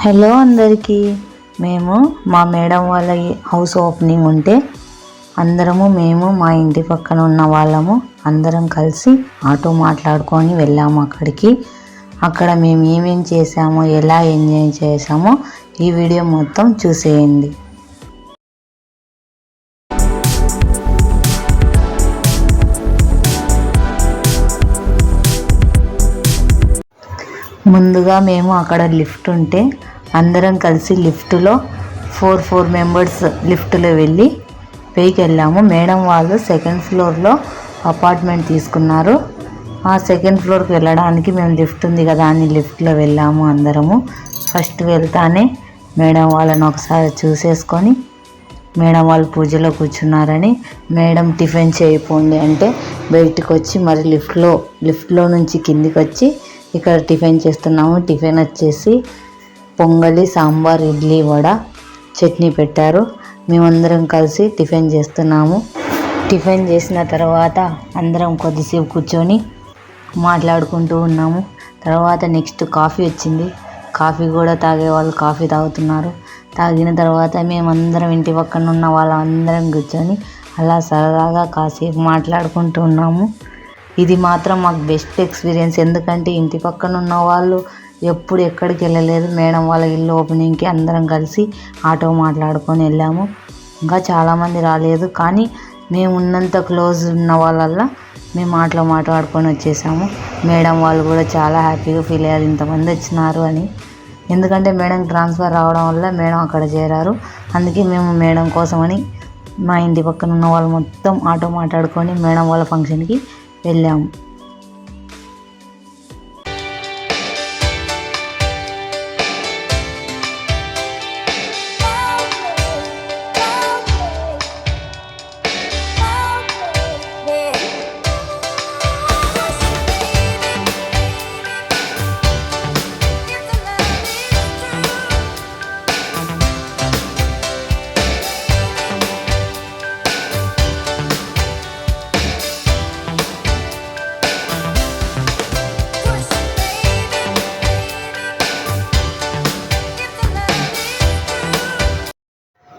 Hello అందరికీ. మేము మా మేడం వాళ్ళ హౌస్ ఓపెనింగ్ ఉంటే మేము మా ఇంటి పక్కన ఉన్న వాళ్ళము అందరం కలిసి ఆటో మాట్లాడుకొని వెళ్ళాము అక్కడికి. అక్కడ మేము ఏమేం చేసామో, ఎలా ఎంజాయ్ చేసామో ఈ వీడియో మొత్తం చూసేయండి. ముందుగా మేము అక్కడ లిఫ్ట్ ఉంటే అందరం కలిసి లిఫ్ట్లో 4 మెంబర్స్ లిఫ్ట్లో వెళ్ళి పైకి వెళ్ళాము. మేడం వాళ్ళు సెకండ్ ఫ్లోర్లో అపార్ట్మెంట్ తీసుకున్నారు. ఆ సెకండ్ ఫ్లోర్కి వెళ్ళడానికి మేము లిఫ్ట్ ఉంది కదా అని లిఫ్ట్లో వెళ్ళాము అందరము. ఫస్ట్ వెళ్తానే మేడం వాళ్ళని ఒకసారి చూసేసుకొని మేడం వాళ్ళు పూజలో కూర్చున్నారని మేడం టిఫిన్ చేయపోండి అంటే బయటకు వచ్చి మరి లిఫ్ట్లో నుంచి కిందికి వచ్చి ఇక్కడ టిఫిన్ చేస్తున్నాము. టిఫిన్ వచ్చేసి పొంగలి, సాంబార్, ఇడ్లీ, వడ, చట్నీ పెట్టారు. మేమందరం కలిసి టిఫిన్ చేస్తున్నాము. టిఫిన్ చేసిన తర్వాత అందరం కొద్దిసేపు కూర్చొని మాట్లాడుకుంటూ ఉన్నాము. తర్వాత నెక్స్ట్ కాఫీ వచ్చింది. కాఫీ కూడా తాగేవాళ్ళు కాఫీ తాగుతున్నారు. తాగిన తర్వాత మేమందరం ఇంటి పక్కన ఉన్న వాళ్ళందరం కూర్చొని అలా సరదాగా కాసేపు మాట్లాడుకుంటూ ఉన్నాము. ఇది మాత్రం మాకు బెస్ట్ ఎక్స్పీరియన్స్. ఎందుకంటే ఇంటి పక్కన ఉన్న వాళ్ళు ఎప్పుడు ఎక్కడికి వెళ్ళలేదు. మేడం వాళ్ళ ఇల్లు ఓపెనింగ్కి అందరం కలిసి ఆటో మాట్లాడుకొని వెళ్ళాము. ఇంకా చాలామంది రాలేదు, కానీ మేము ఉన్నంత క్లోజ్ ఉన్న వాళ్ళల్లో మేము మాట్లాడుకొని వచ్చేసాము. మేడం వాళ్ళు కూడా చాలా హ్యాపీగా ఫీల్ అయ్యారు ఇంతమంది వచ్చినారు అని. ఎందుకంటే మేడం ట్రాన్స్ఫర్ రావడం వల్ల మేడం అక్కడ చేరారు. అందుకే మేము మేడం కోసమని మా ఇంటి పక్కన ఉన్న వాళ్ళు మొత్తం ఆటో మాట్లాడుకొని మేడం వాళ్ళ ఫంక్షన్కి వెళ్ళాము.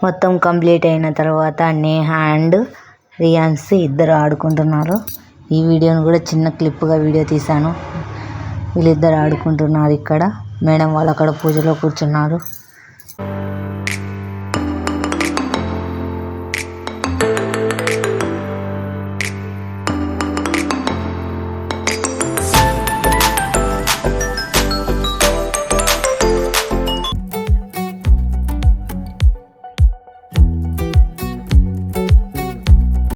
మొత్తం కంప్లీట్ అయిన తర్వాత నేహా అండ్ రియాన్సీ ఇద్దరు ఆడుకుంటున్నారు. ఈ వీడియోను కూడా చిన్న క్లిప్గా వీడియో తీశాను. వీళ్ళిద్దరు ఆడుకుంటున్నారు. ఇక్కడ మేడం వాళ్ళు అక్కడ పూజలో కూర్చున్నారు.